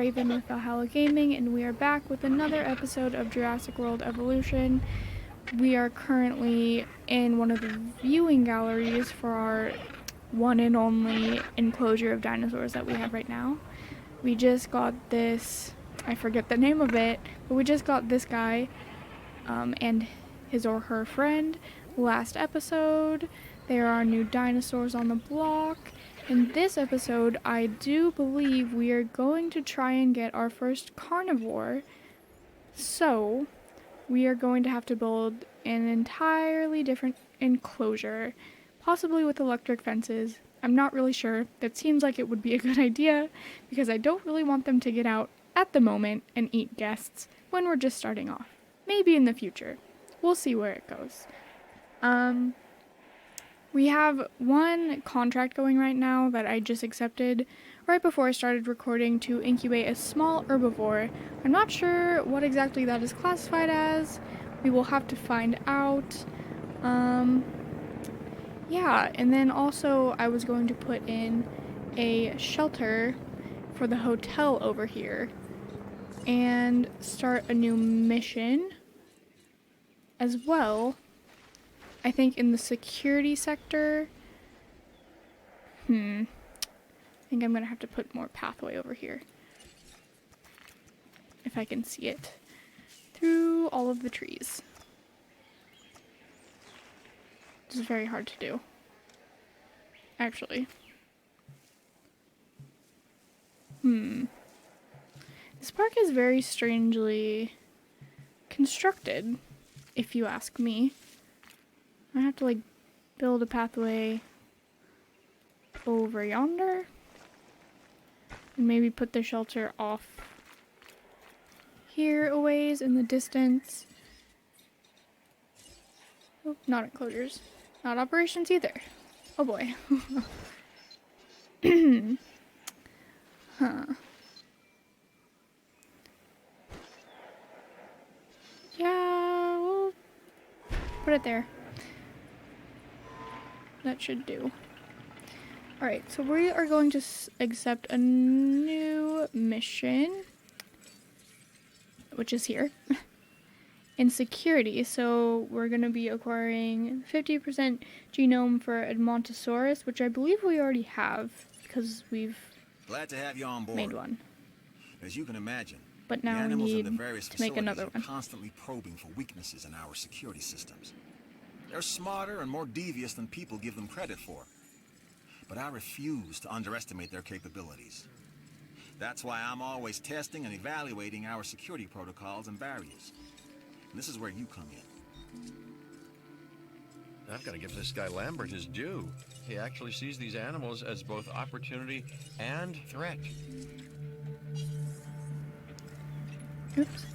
Raven with Valhalla Gaming, and we are back with another episode of Jurassic World Evolution. We are currently in one of the viewing galleries for our one and only enclosure of dinosaurs that we have right now. We just got this, I forget the name of it, but we just got this guy and his or her friend last episode. There are new dinosaurs on the block. In this episode, I do believe we are going to try and get our first carnivore. So, we are going to have to build an entirely different enclosure, possibly with electric fences. I'm not really sure. That seems like it would be a good idea, because I don't really want them to get out at the moment and eat guests when we're just starting off. Maybe in the future. We'll see where it goes. We have one contract going right now that I just accepted right before I started recording to incubate a small herbivore. I'm not sure what exactly that is classified as. We will have to find out. Yeah, and then also I was going to put in a shelter for the hotel over here and start a new mission as well. I think in the security sector. I think I'm gonna have to put more pathway over here. If I can see it through all of the trees. This is very hard to do. Actually. This park is very strangely constructed, if you ask me. I have to, like, build a pathway over yonder. And maybe put the shelter off here a ways in the distance. Oh, not enclosures. Not operations either. Oh boy. Huh. Yeah, we'll put it there. That should do. Alright, so we are going to accept a new mission, which is here, in security. So we're going to be acquiring 50% genome for Edmontosaurus, which I believe we already have, because we've Glad to have you on board. made one. As you can imagine, But the now we animals in need the various to make another facilities one. are constantly probing for weaknesses in our security systems. They're smarter and more devious than people give them credit for. But I refuse to underestimate their capabilities. That's why I'm always testing and evaluating our security protocols and barriers. And this is where you come in. I've got to give this guy Lambert his due. He actually sees these animals as both opportunity and threat. Oops.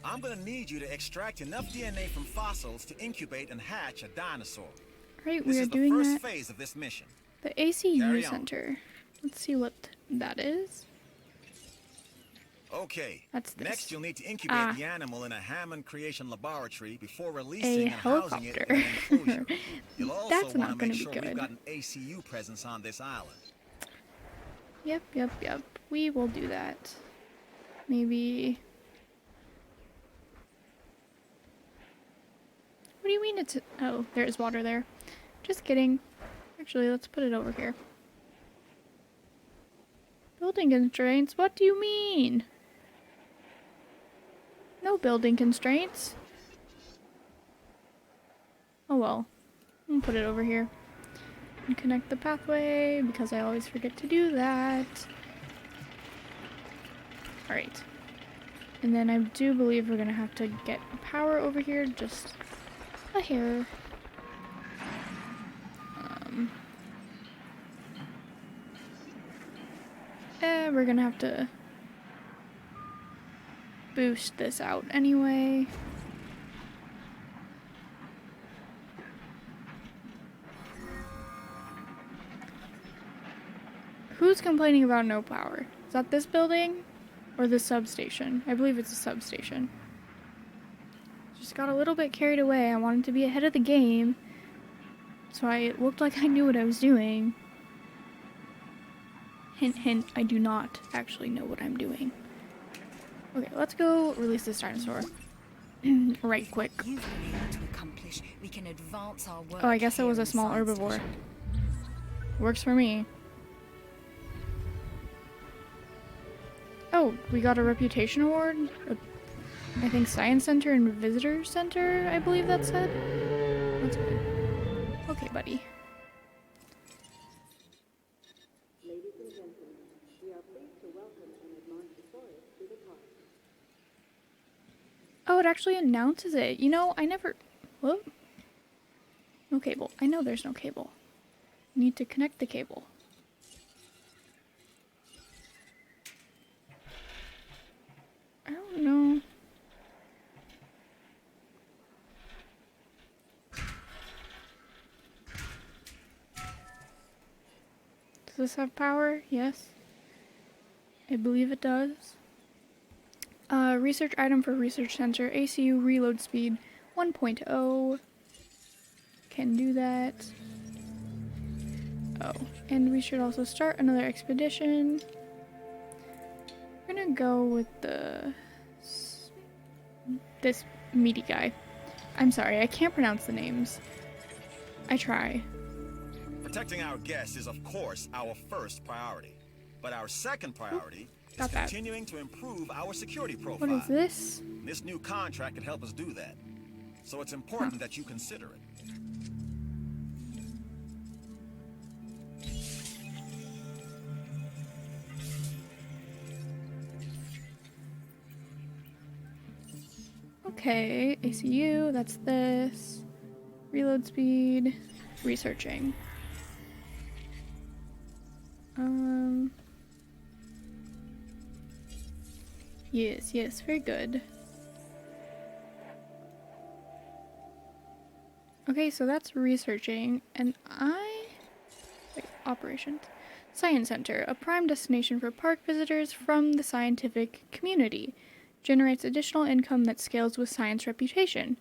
I'm gonna need you to extract enough DNA from fossils to incubate and hatch a dinosaur. Alright, This we are is the doing first that. phase of this mission. The ACU Carry on. Center. Let's see what that is. Okay. That's this. Next, you'll need to incubate the animal in a Hammond Creation Laboratory before A releasing and housing it in an enclosure. You'll also That's not want to gonna make be sure good. we've got an ACU presence on this island. Yep. We will do that. Maybe... What do you mean it's... Oh, there is water there. Just kidding. Actually, let's put it over here. Building constraints? What do you mean? No building constraints. Oh well. I'm gonna put it over here. And connect the pathway, because I always forget to do that. Alright. And then I do believe we're gonna have to get power over here, just a hair. We're gonna have to boost this out anyway. Who's complaining about no power? Is that this building or the substation? I believe it's a substation. Just got a little bit carried away. I wanted to be ahead of the game, so it looked like I knew what I was doing. Hint, hint, I do not actually know what I'm doing. Okay, let's go release this dinosaur. Right quick. You've been able to accomplish. We can advance our work. Oh, I guess it here was a in the small science herbivore. division. Works for me. Oh, we got a reputation award? I think Science Center and Visitor Center, I believe that said. That's good. Okay, buddy. Ladies and gentlemen, we are pleased to welcome an Edmontosaurus to the park. Oh, it actually announces it. You know, I never... Whoop. No cable. I know there's no cable. Need to connect the cable. I don't know. Does this have power? Yes. I believe it does. Research item for research center. ACU reload speed 1.0. Can do that. Oh, and we should also start another expedition. We're gonna go with this meaty guy. I'm sorry, I can't pronounce the names. I try. Protecting our guests is, of course, our first priority. But our second priority is got that. continuing to improve our security profile. What is this? This new contract can help us do that. So it's important that you consider it. Okay, ACU, that's this. Reload speed, researching. Yes, very good. Okay, so that's researching, and wait, operations. Science Center, a prime destination for park visitors from the scientific community. Generates additional income that scales with science reputation.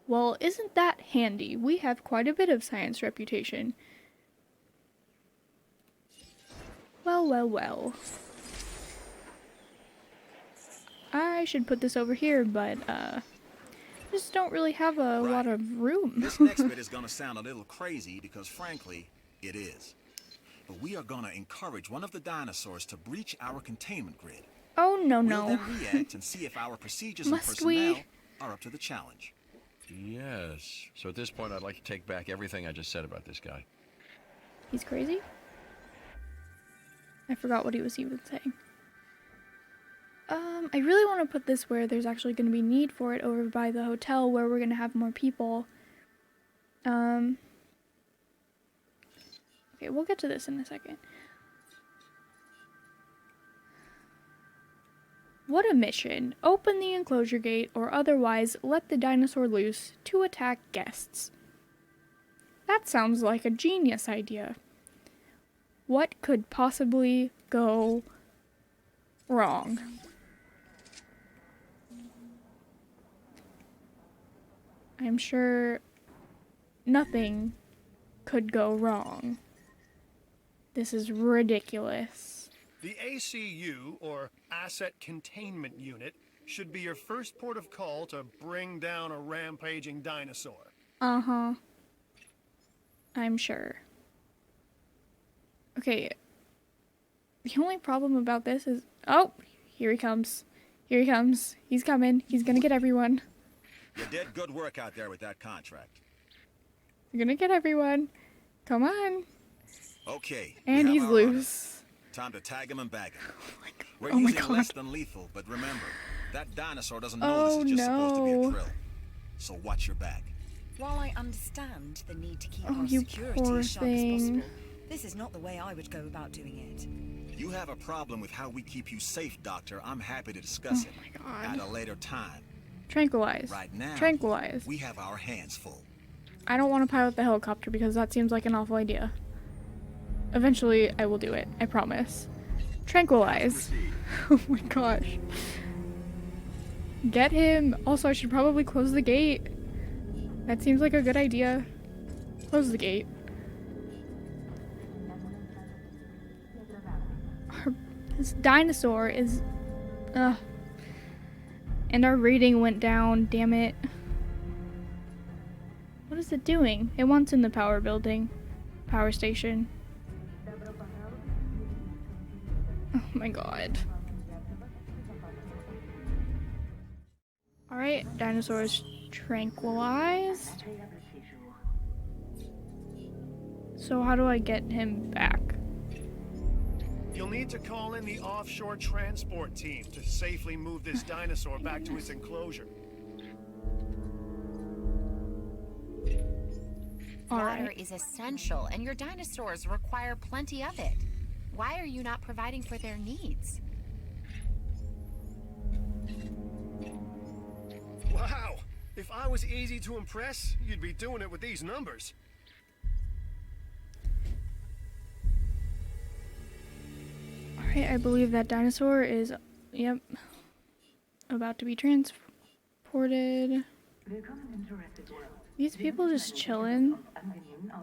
Well, isn't that handy? We have quite a bit of science reputation. Well. I should put this over here, but, just don't really have a lot of room. This next bit is gonna sound a little crazy because, frankly, it is. But we are gonna encourage one of the dinosaurs to breach our containment grid. Oh, no. We'll then react and see if our procedures and Must personnel we? are up to the challenge. Yes. So at this point, I'd like to take back everything I just said about this guy. He's crazy? I forgot what he was even saying. I really want to put this where there's actually going to be need for it over by the hotel where we're going to have more people. Okay, we'll get to this in a second. What a mission. Open the enclosure gate or otherwise let the dinosaur loose to attack guests. That sounds like a genius idea. What could possibly go wrong? I'm sure nothing could go wrong. This is ridiculous. The ACU, or Asset Containment Unit, should be your first port of call to bring down a rampaging dinosaur. Uh-huh. I'm sure. Okay. The only problem about this is... Oh! Here he comes. Here he comes. He's coming. He's gonna get everyone. You did good work out there with that contract. You're gonna get everyone. Come on. Okay. we And have he's our runner. loose. Time to tag him and bag him. We're Oh my using God. less than lethal, but remember, that dinosaur doesn't know this is just supposed to be a no. drill. So watch your back. While I understand the need to keep Oh, our you security poor as sharp thing. as possible, this is not the way I would go about doing it. You have a problem with how we keep you safe, Doctor. I'm happy to discuss it Oh my God. at a later time. Tranquilize. Right now, Tranquilize. we have our hands full. I don't want to pilot the helicopter because that seems like an awful idea. Eventually, I will do it. I promise. Tranquilize. Oh my gosh. Get him. Also, I should probably close the gate. That seems like a good idea. Close the gate. This dinosaur is... And our rating went down, damn it. What is it doing? It wants in the power building. Power station. Oh my god. Alright, dinosaur is tranquilized. So how do I get him back? You'll need to call in the offshore transport team to safely move this dinosaur back to its enclosure. All Water right. is essential, and your dinosaurs require plenty of it. Why are you not providing for their needs? Wow! If I was easy to impress, you'd be doing it with these numbers. Alright, I believe that dinosaur is, yep, about to be transported. These people just chilling.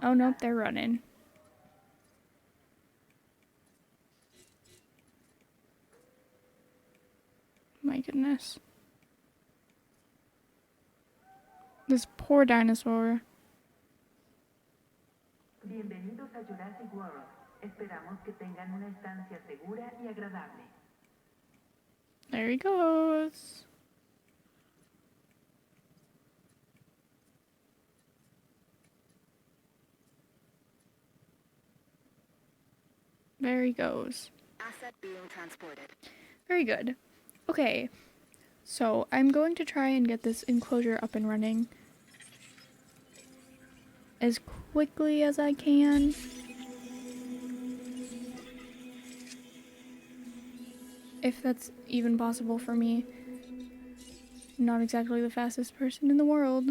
Oh nope, they're running. My goodness. This poor dinosaur. Bienvenidos a Jurassic World. Esperamos que tengan una estancia segura y agradable. There he goes. There he goes. Asset being transported. Very good. Okay, so I'm going to try and get this enclosure up and running as quickly as I can. If that's even possible for me. I'm not exactly the fastest person in the world.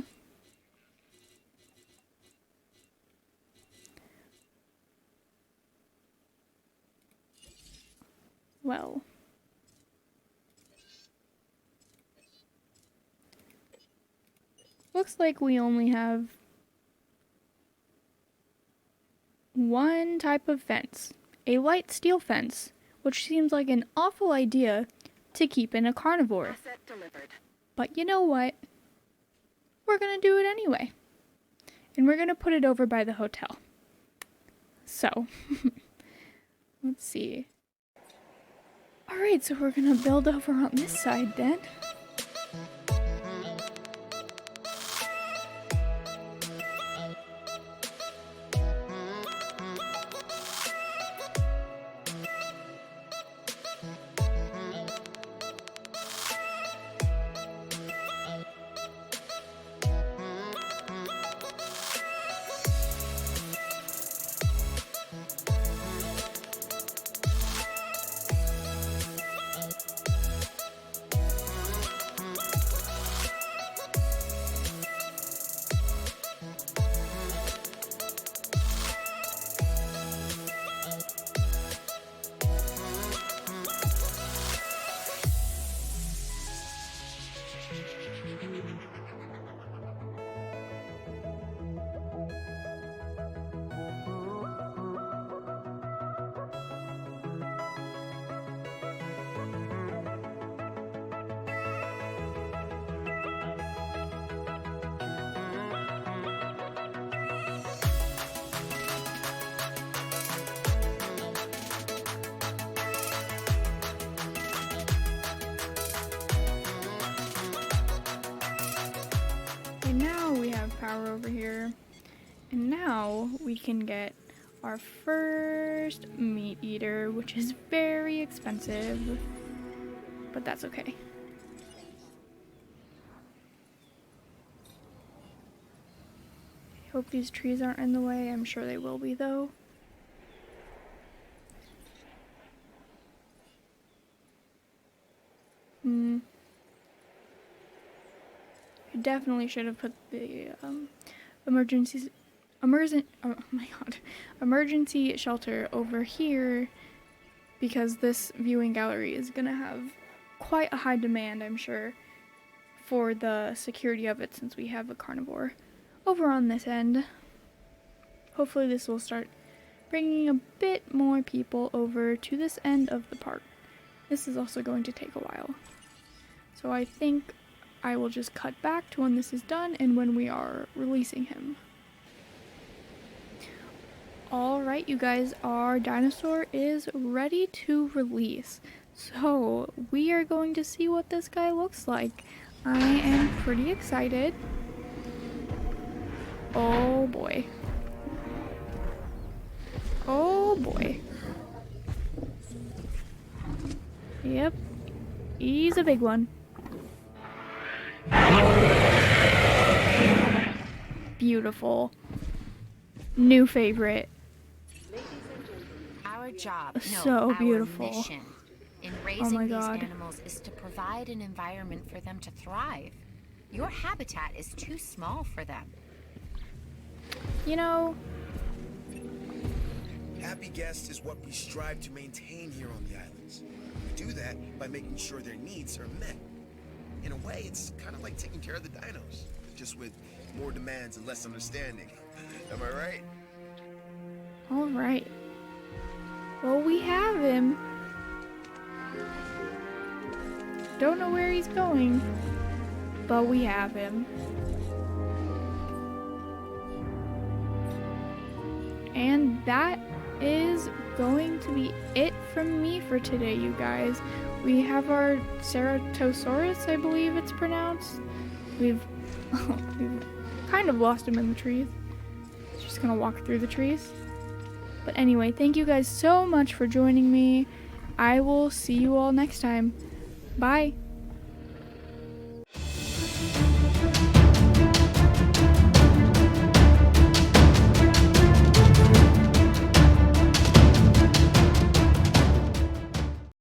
Well. Looks like we only have one type of fence. A light steel fence, which seems like an awful idea to keep in a carnivore. Asset delivered. But you know what? We're gonna do it anyway. And we're gonna put it over by the hotel. So, let's see. Alright, so we're gonna build over on this side then. And now we have power over here. And now we can get our first meat eater, which is very expensive. But that's okay. I hope these trees aren't in the way. I'm sure they will be though. I definitely should have put the emergency shelter over here, because this viewing gallery is gonna have quite a high demand, I'm sure, for the security of it, since we have a carnivore over on this end. Hopefully this will start bringing a bit more people over to this end of the park. This is also going to take a while. So I think I will just cut back to when this is done and when we are releasing him. Alright, you guys, our dinosaur is ready to release. So we are going to see what this guy looks like. I am pretty excited. Oh boy. Oh boy. Yep. He's a big one. Beautiful. New favorite. Our job, no, So our beautiful. mission in Oh raising my these God. animals is to provide an environment for them to thrive. Your habitat is too small for them. You know, Happy guests is what we strive to maintain here on the islands. We do that by making sure their needs are met. In a way, it's kind of like taking care of the dinos, just with more demands and less understanding. Am I right? alright. Well, we have him. Don't know where he's going, but we have him. And that is going to be it from me for today, you guys. We have our Ceratosaurus, I believe it's pronounced. We've kind of lost him in the trees. He's just gonna walk through the trees. But anyway, thank you guys so much for joining me. I will see you all next time. Bye.